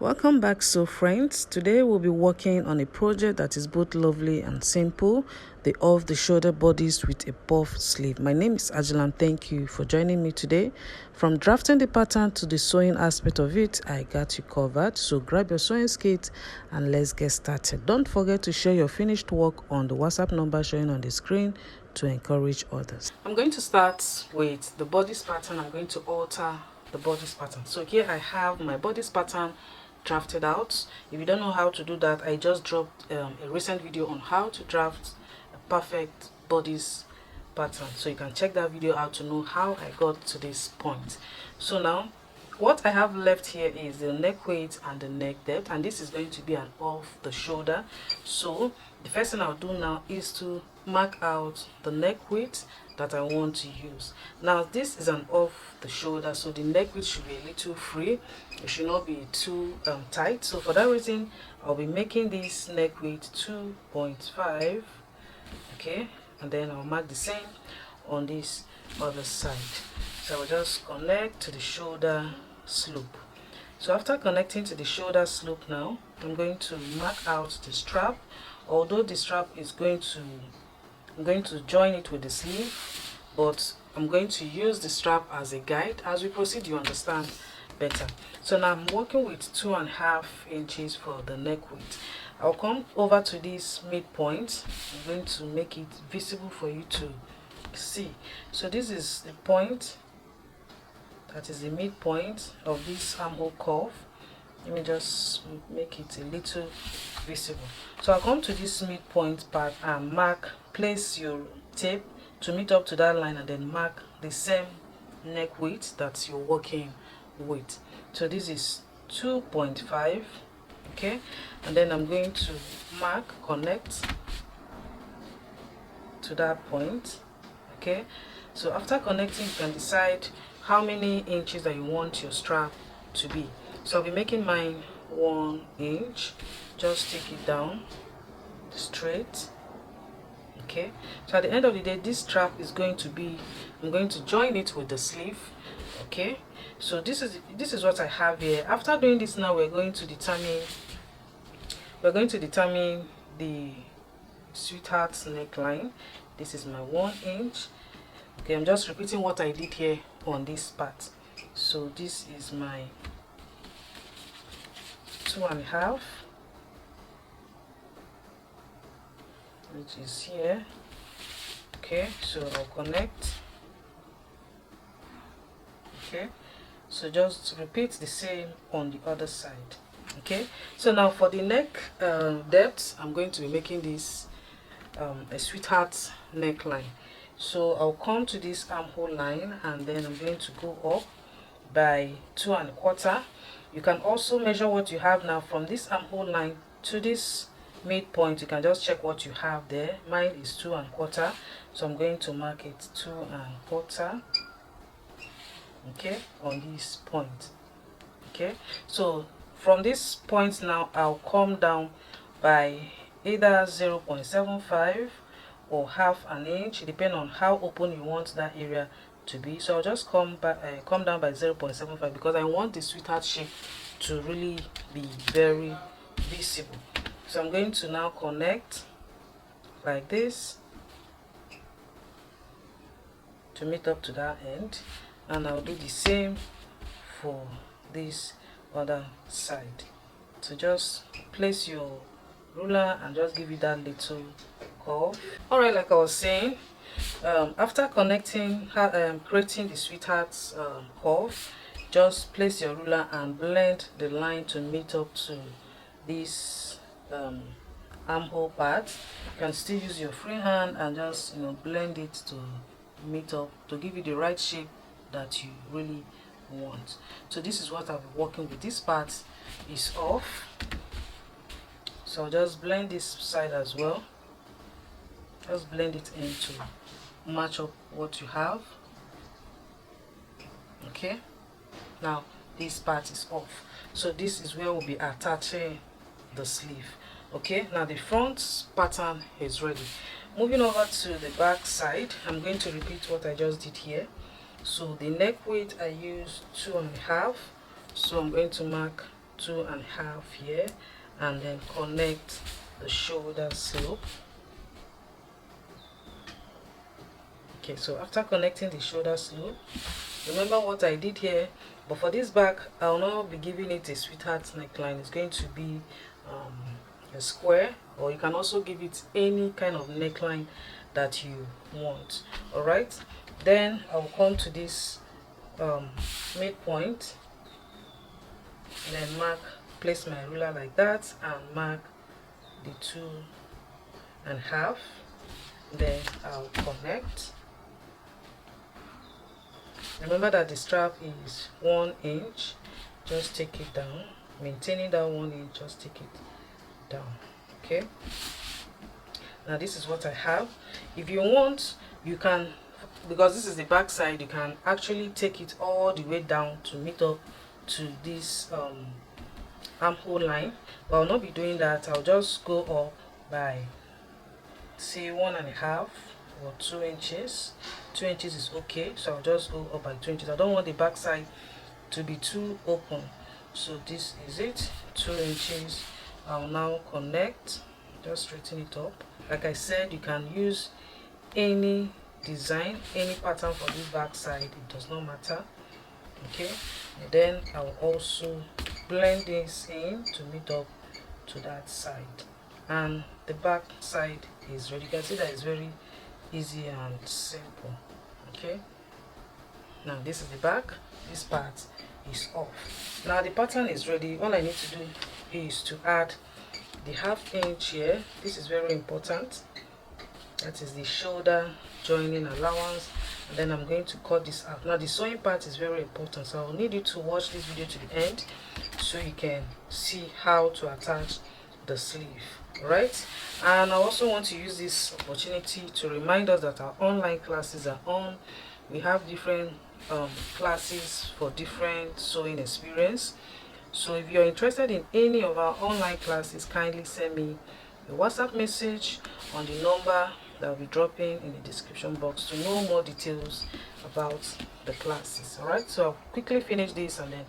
Welcome back, so friends. Today we'll be working on a project that is both lovely and simple, the off-the-shoulder bodice with a puff sleeve. My name is Angela and thank you for joining me today. From drafting the pattern to the sewing aspect of it, I got you covered. So grab your sewing kit and let's get started. Don't forget to share your finished work on the WhatsApp number showing on the screen to encourage others. I'm going to start with the bodice pattern. I'm going to alter the bodice pattern. So here I have my bodice pattern drafted out. If you don't know how to do that, I just dropped a recent video on how to draft a perfect bodice pattern, so you can check that video out to know how I got to this point. So now what I have left here is the neck weight and the neck depth, and this is going to be an off the shoulder. So the first thing I'll do now is to mark out the neck width that I want to use. Now this is an off the shoulder, so the neck width should be a little free. It should not be too tight. So for that reason, I'll be making this neck width 2.5. okay, and then I'll mark the same on this other side. So I'll just connect to the shoulder slope. So after connecting to the shoulder slope, now I'm going to mark out the strap. Although the strap is I'm going to join it with the sleeve, but I'm going to use the strap as a guide. As we proceed, you understand better. So now I'm working with 2.5 inches for the neck width. I'll come over to this midpoint. I'm going to make it visible for you to see. So this is the point, that is the midpoint of this armhole curve. Let me just make it a little visible. So I'll come to this midpoint part and place your tape to meet up to that line, and then mark the same neck width that you're working with. So this is 2.5, okay, and then I'm going to connect to that point, okay. So after connecting, you can decide how many inches that you want your strap to be. So I'll be making mine 1 inch. Just take it down straight, okay. So at the end of the day, this strap is going to be, I'm going to join it with the sleeve, okay. So this is what I have here. After doing this, now we're going to determine the sweetheart neckline. This is my 1 inch, okay. I'm just repeating what I did here on this part. So this is my 2.5, which is here, okay. So I'll connect, okay. So just repeat the same on the other side, okay. So now for the neck depth, I'm going to be making this a sweetheart neckline. So I'll come to this armhole line, and then I'm going to go up by 2.25. You can also measure what you have now from this armhole line to this midpoint. You can just check what you have there. Mine is 2.25, so I'm going to mark it 2.25, okay, on this point, okay. So from this point now, I'll come down by either 0.75 or half an inch, depending on how open you want that area to be. So I'll just come down by 0.75 because I want the sweetheart shape to really be very visible. So I'm going to now connect like this to meet up to that end, and I'll do the same for this other side. So just place your ruler and just give it that little curve. All right, like I was saying, after connecting, creating the sweetheart's curve, just place your ruler and blend the line to meet up to this armhole part. You can still use your free hand and just blend it to meet up, to give you the right shape that you really want. So this is what I'll be working with. This part is off, so just blend this side as well. Just blend it in to match up what you have, okay. Now this part is off, so this is where we'll be attaching the sleeve, okay. Now the front pattern is ready. Moving over to the back side, I'm going to repeat what I just did here. So the neck width I used 2.5, so I'm going to mark 2.5 here, and then connect the shoulder slope. Okay, so after connecting the shoulder slope, remember what I did here, but for this back I'll not be giving it a sweetheart neckline. It's going to be a square, or you can also give it any kind of neckline that you want. All right, then I'll come to this midpoint, and then place my ruler like that and mark the 2.5. Then I'll connect. Remember that the strap is 1 inch. Just take it down, maintaining that 1 inch. Just take it down. Okay, now this is what I have. If you want, you can, because this is the back side, you can actually take it all the way down to meet up to this armhole line, but I'll not be doing that. I'll just go up by, say, 1.5 or 2 inches. 2 inches is okay, so I'll just go up by 2 inches. I don't want the back side to be too open, so this is it, 2 inches. I'll now connect, just straighten it up. Like I said, you can use any design, any pattern for this back side, it does not matter. Okay, and then I'll also blend this in to meet up to that side, and the back side is ready. You can see that it's very easy and simple. Okay, now this is the back, this part is off. Now the pattern is ready. All I need to do is to add the 1/2 inch here. This is very important. That is the shoulder joining allowance, and then I'm going to cut this out. Now the sewing part is very important, so I'll need you to watch this video to the end so you can see how to attach the sleeve. Right, and I also want to use this opportunity to remind us that our online classes are on. We have different classes for different sewing experience. So if you're interested in any of our online classes, kindly send me a WhatsApp message on the number that will be dropping in the description box to know more details about the classes. All right, so I'll quickly finish this and then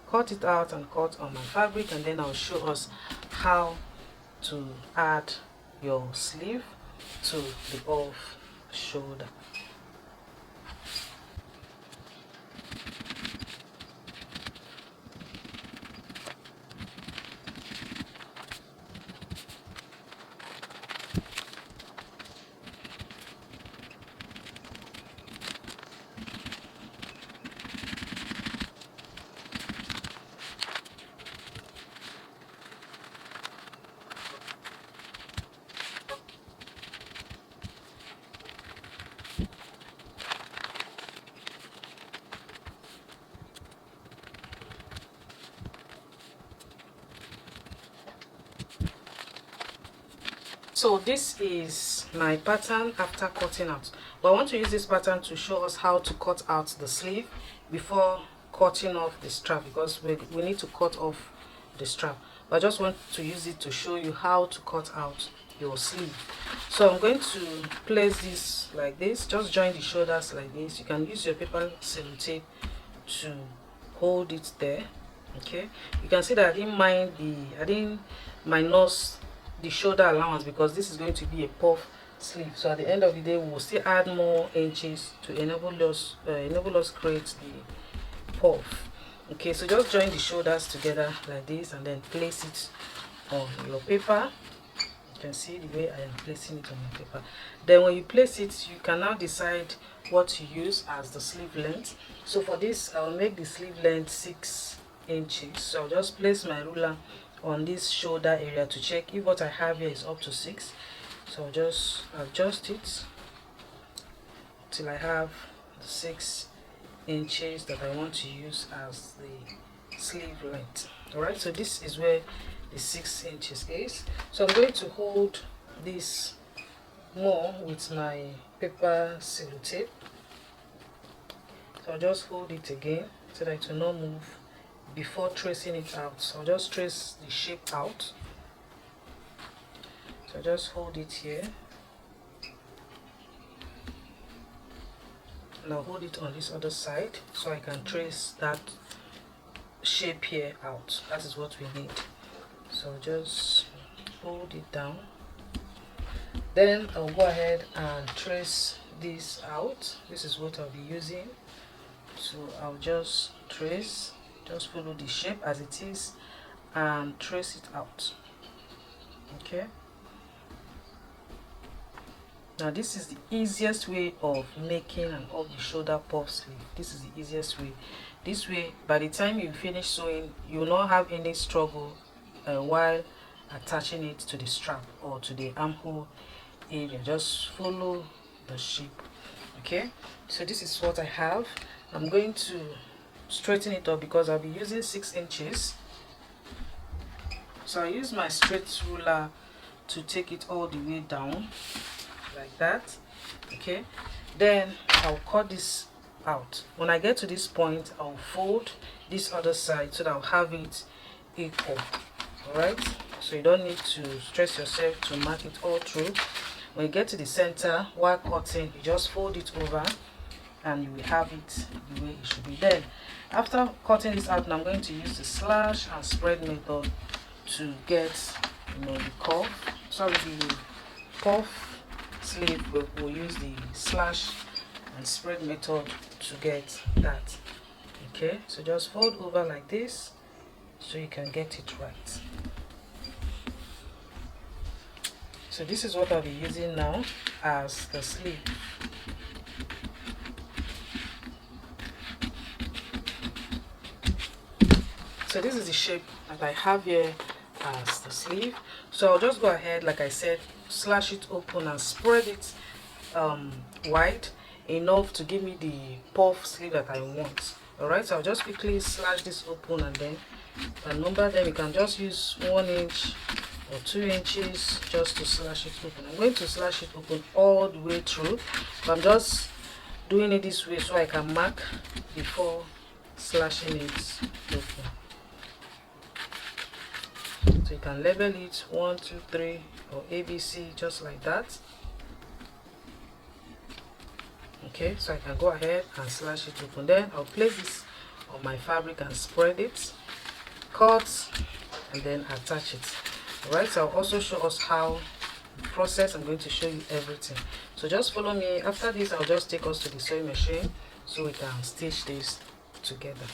cut it out and cut on my fabric, and then I'll show us how to add your sleeve to the off shoulder. So this is my pattern after cutting out, but I want to use this pattern to show us how to cut out the sleeve before cutting off the strap, because we need to cut off the strap. But I just want to use it to show you how to cut out your sleeve. So I'm going to place this like this, just join the shoulders like this. You can use your paper sellotape to hold it there. Okay, you can see that I didn't minus the shoulder allowance because this is going to be a puff sleeve. So at the end of the day, we will still add more inches to enable us create the puff. Okay, so just join the shoulders together like this and then place it on your paper. You can see the way I am placing it on my paper. Then when you place it, you can now decide what to use as the sleeve length. So for this, I'll make the sleeve length 6 inches. So I'll just place my ruler on this shoulder area to check if what I have here is up to 6. So I'll just adjust it till I have the 6 inches that I want to use as the sleeve length. Alright, so this is where the 6 inches is. So I'm going to hold this more with my paper sellotape. So I'll just hold it again so that it will not move before tracing it out. So I'll just trace the shape out. So just hold it here and I'll hold it on this other side so I can trace that shape here out. That is what we need. So just fold it down. Then I'll go ahead and trace this out. This is what I'll be using. So I'll just trace, just follow the shape as it is and trace it out. Okay. Now this is the easiest way of making an off the shoulder puff sleeve. This is the easiest way. This way, by the time you finish sewing, you will not have any struggle while attaching it to the strap or to the armhole area. Just follow the shape. Okay, so this is what I have. I'm going to straighten it up because I'll be using 6 inches. So I use my straight ruler to take it all the way down like that. Okay, then I'll cut this out. When I get to this point, I'll fold this other side so that I'll have it equal. All right, so you don't need to stress yourself to mark it all through. When you get to the center while cutting, you just fold it over and you will have it the way it should be. Then after cutting this out, I'm going to use the slash and spread method to get, you know, the curve. Sorry, the puff sleeve, we'll use the slash and spread method to get that. Okay, so just fold over like this so you can get it right. So this is what I'll be using now as the sleeve. So this is the shape that I have here as the sleeve. So I'll just go ahead, like I said, slash it open and spread it wide enough to give me the puff sleeve that I want. Alright, so I'll just quickly slash this open and then number them. You can just use 1 inch or 2 inches just to slash it open. I'm going to slash it open all the way through, but I'm just doing it this way so I can mark before slashing it open. So you can label it 1, 2, 3 or ABC, just like that. Okay, so I can go ahead and slash it open. Then I'll place this on my fabric and spread it, cut, and then attach it. Alright, so I'll also show us how the process. I'm going to show you everything. So just follow me. After this, I'll just take us to the sewing machine so we can stitch this together.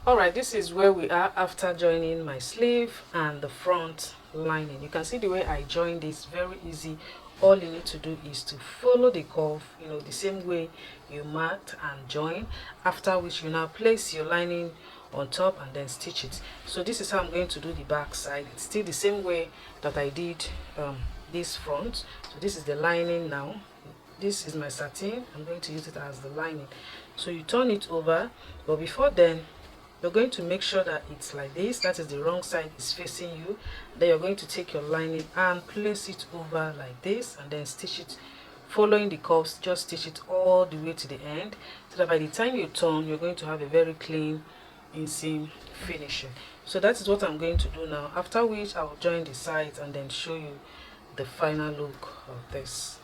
Alright, this is where we are after joining my sleeve and the front lining. You can see the way I joined this, very easy. All you need to do is to follow the curve, the same way you marked and join, after which you now place your lining on top and then stitch it. So this is how I'm going to do the back side. It's still the same way that I did this front. So this is the lining now. This is my satin. I'm going to use it as the lining. So you turn it over, but before then you're going to make sure that it's like this, that is the wrong side is facing you. Then you're going to take your lining and place it over like this and then stitch it following the curves. Just stitch it all the way to the end, so that by the time you turn you're going to have a very clean inseam finishing. So that is what I'm going to do now, after which I will join the sides and then show you the final look of this.